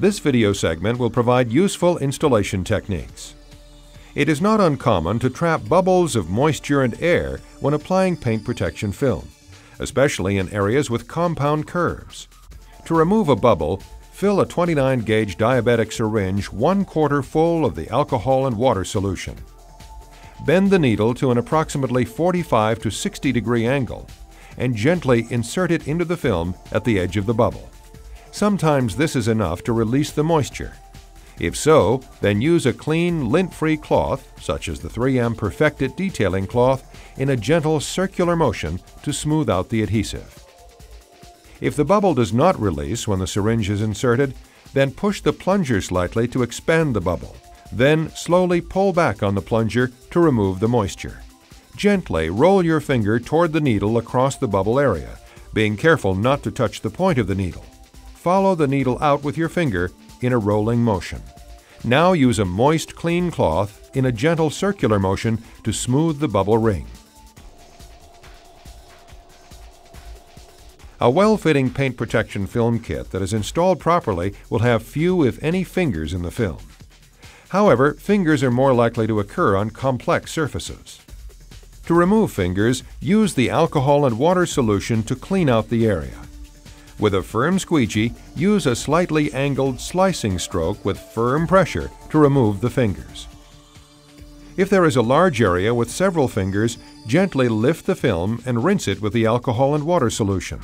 This video segment will provide useful installation techniques. It is not uncommon to trap bubbles of moisture and air when applying paint protection film, especially in areas with compound curves. To remove a bubble, fill a 29-gauge diabetic syringe 1/4 full of the alcohol and water solution. Bend the needle to an approximately 45 to 60 degree angle and gently insert it into the film at the edge of the bubble. Sometimes this is enough to release the moisture. If so, then use a clean, lint-free cloth, such as the 3M Perfect-It detailing cloth, in a gentle circular motion to smooth out the adhesive. If the bubble does not release when the syringe is inserted, then push the plunger slightly to expand the bubble. Then slowly pull back on the plunger to remove the moisture. Gently roll your finger toward the needle across the bubble area, being careful not to touch the point of the needle. Follow the needle out with your finger in a rolling motion. Now use a moist, clean cloth in a gentle circular motion to smooth the bubble ring. A well-fitting paint protection film kit that is installed properly will have few, if any, fingers in the film. However, fingers are more likely to occur on complex surfaces. To remove fingers, use the alcohol and water solution to clean out the area. With a firm squeegee, use a slightly angled slicing stroke with firm pressure to remove the fingers. If there is a large area with several fingers, gently lift the film and rinse it with the alcohol and water solution.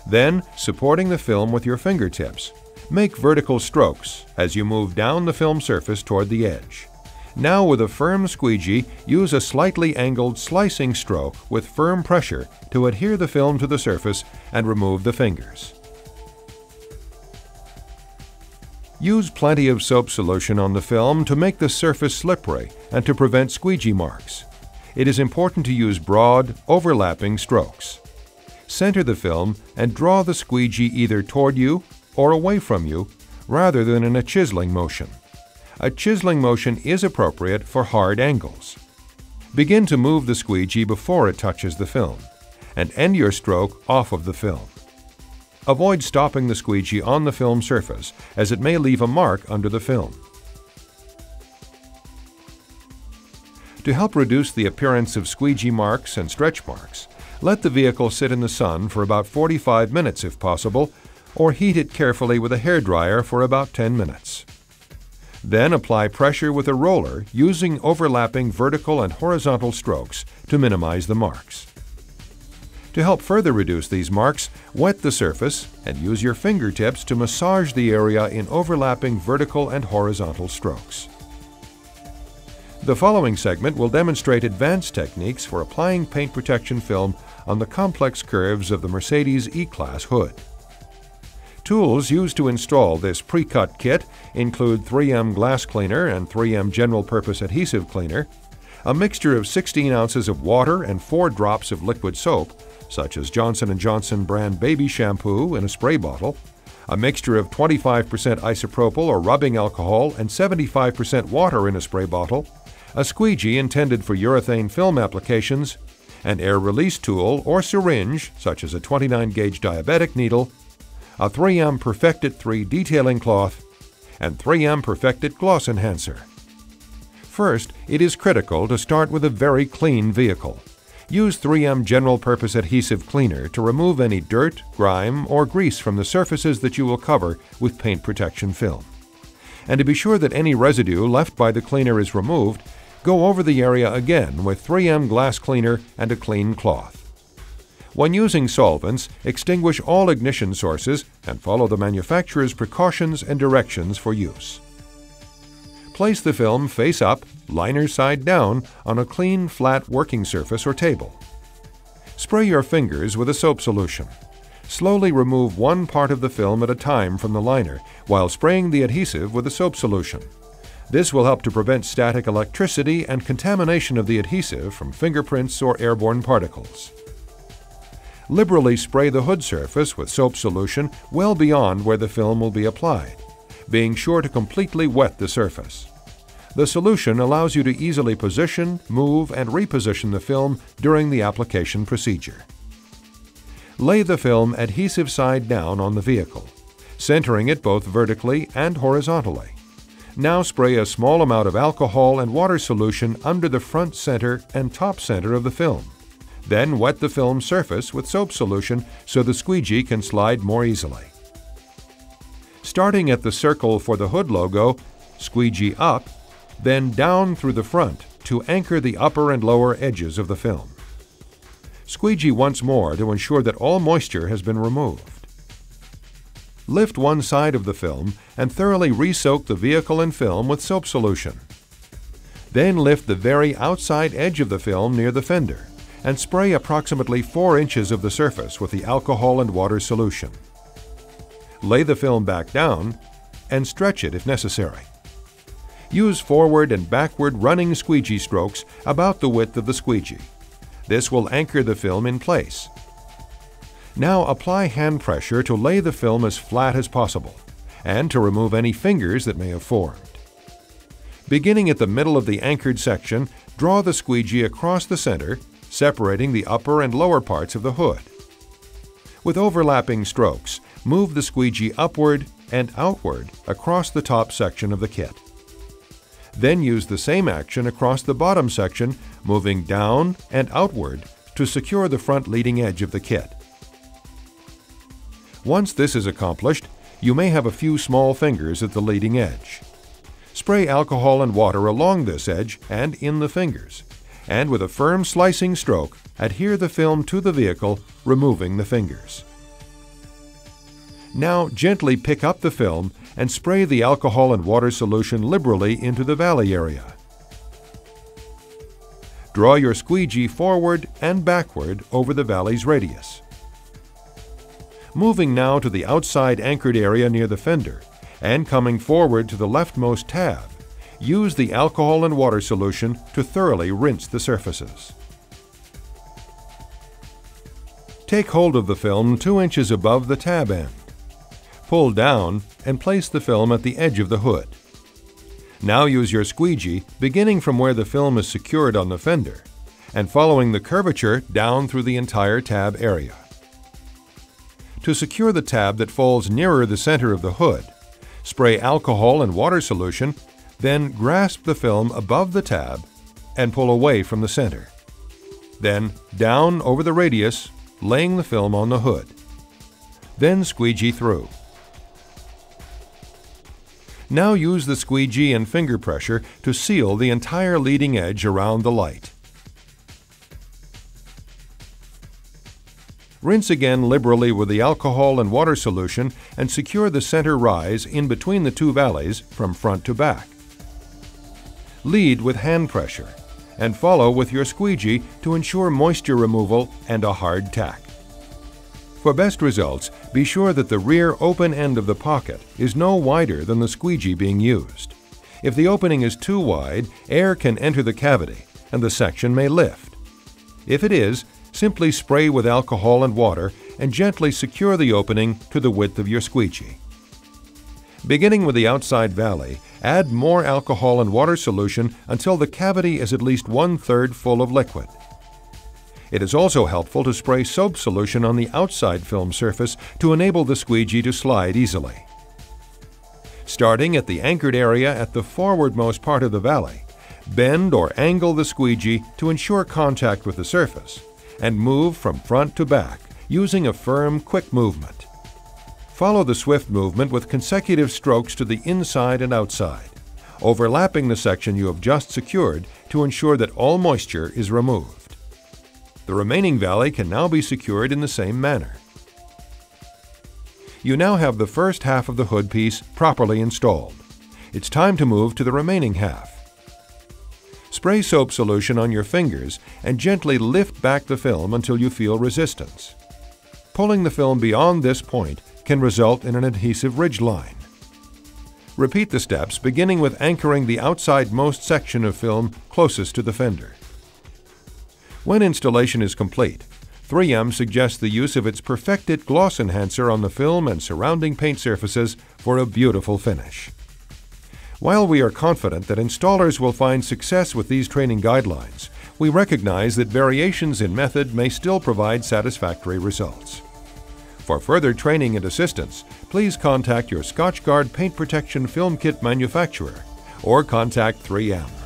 Then, supporting the film with your fingertips, make vertical strokes as you move down the film surface toward the edge. Now, with a firm squeegee, use a slightly angled slicing stroke with firm pressure to adhere the film to the surface and remove the fingers. Use plenty of soap solution on the film to make the surface slippery and to prevent squeegee marks. It is important to use broad, overlapping strokes. Center the film and draw the squeegee either toward you or away from you, rather than in a chiseling motion. A chiseling motion is appropriate for hard angles. Begin to move the squeegee before it touches the film, and end your stroke off of the film. Avoid stopping the squeegee on the film surface, as it may leave a mark under the film. To help reduce the appearance of squeegee marks and stretch marks, let the vehicle sit in the sun for about 45 minutes if possible, or heat it carefully with a hairdryer for about 10 minutes. Then apply pressure with a roller using overlapping vertical and horizontal strokes to minimize the marks. To help further reduce these marks, wet the surface and use your fingertips to massage the area in overlapping vertical and horizontal strokes. The following segment will demonstrate advanced techniques for applying paint protection film on the complex curves of the Mercedes E-Class hood. Tools used to install this pre-cut kit include 3M glass cleaner and 3M general purpose adhesive cleaner, a mixture of 16 ounces of water and 4 drops of liquid soap, such as Johnson & Johnson brand baby shampoo in a spray bottle, a mixture of 25% isopropyl or rubbing alcohol and 75% water in a spray bottle, a squeegee intended for urethane film applications, an air release tool or syringe, such as a 29-gauge diabetic needle, a 3M Perfect-It 3 detailing cloth, and 3M Perfect-It gloss enhancer. First, it is critical to start with a very clean vehicle. Use 3M general purpose adhesive cleaner to remove any dirt, grime, or grease from the surfaces that you will cover with paint protection film. And to be sure that any residue left by the cleaner is removed, go over the area again with 3M glass cleaner and a clean cloth. When using solvents, extinguish all ignition sources and follow the manufacturer's precautions and directions for use. Place the film face up, liner side down, on a clean, flat working surface or table. Spray your fingers with a soap solution. Slowly remove one part of the film at a time from the liner while spraying the adhesive with a soap solution. This will help to prevent static electricity and contamination of the adhesive from fingerprints or airborne particles. Liberally spray the hood surface with soap solution well beyond where the film will be applied, being sure to completely wet the surface. The solution allows you to easily position, move, and reposition the film during the application procedure. Lay the film adhesive side down on the vehicle. centering it both vertically and horizontally. Now spray a small amount of alcohol and water solution under the front center and top center of the film. Then wet the film surface with soap solution so the squeegee can slide more easily. Starting at the circle for the hood logo, squeegee up, then down through the front to anchor the upper and lower edges of the film. Squeegee once more to ensure that all moisture has been removed. Lift one side of the film and thoroughly re-soak the vehicle and film with soap solution. Then lift the very outside edge of the film near the fender and spray approximately 4 inches of the surface with the alcohol and water solution. Lay the film back down and stretch it if necessary. Use forward and backward running squeegee strokes about the width of the squeegee. This will anchor the film in place. Now apply hand pressure to lay the film as flat as possible and to remove any fingers that may have formed. Beginning at the middle of the anchored section, draw the squeegee across the center, separating the upper and lower parts of the hood. With overlapping strokes, move the squeegee upward and outward across the top section of the kit. Then use the same action across the bottom section, moving down and outward to secure the front leading edge of the kit. Once this is accomplished, you may have a few small fingers at the leading edge. Spray alcohol and water along this edge and in the fingers, and with a firm slicing stroke, adhere the film to the vehicle, removing the fingers. Now gently pick up the film and spray the alcohol and water solution liberally into the valley area. Draw your squeegee forward and backward over the valley's radius. Moving now to the outside anchored area near the fender and coming forward to the leftmost tab, use the alcohol and water solution to thoroughly rinse the surfaces. Take hold of the film 2 inches above the tab end. Pull down and place the film at the edge of the hood. Now use your squeegee beginning from where the film is secured on the fender and following the curvature down through the entire tab area. To secure the tab that falls nearer the center of the hood, spray alcohol and water solution, then grasp the film above the tab and pull away from the center. Then down over the radius, laying the film on the hood. Then squeegee through. Now use the squeegee and finger pressure to seal the entire leading edge around the light. Rinse again liberally with the alcohol and water solution and secure the center rise in between the two valleys from front to back. Lead with hand pressure and follow with your squeegee to ensure moisture removal and a hard tack. For best results, be sure that the rear open end of the pocket is no wider than the squeegee being used. If the opening is too wide, air can enter the cavity and the section may lift. If it is, simply spray with alcohol and water and gently secure the opening to the width of your squeegee. Beginning with the outside valley, add more alcohol and water solution until the cavity is at least 1/3 full of liquid. It is also helpful to spray soap solution on the outside film surface to enable the squeegee to slide easily. Starting at the anchored area at the forwardmost part of the valley, bend or angle the squeegee to ensure contact with the surface, and move from front to back using a firm, quick movement. Follow the swift movement with consecutive strokes to the inside and outside, overlapping the section you have just secured to ensure that all moisture is removed. The remaining valley can now be secured in the same manner. You now have the first half of the hood piece properly installed. It's time to move to the remaining half. Spray soap solution on your fingers and gently lift back the film until you feel resistance. Pulling the film beyond this point can result in an adhesive ridge line. Repeat the steps beginning with anchoring the outside-most section of film closest to the fender. When installation is complete, 3M suggests the use of its perfected gloss enhancer on the film and surrounding paint surfaces for a beautiful finish. While we are confident that installers will find success with these training guidelines, we recognize that variations in method may still provide satisfactory results. For further training and assistance, please contact your Scotchguard paint protection film kit manufacturer or contact 3M.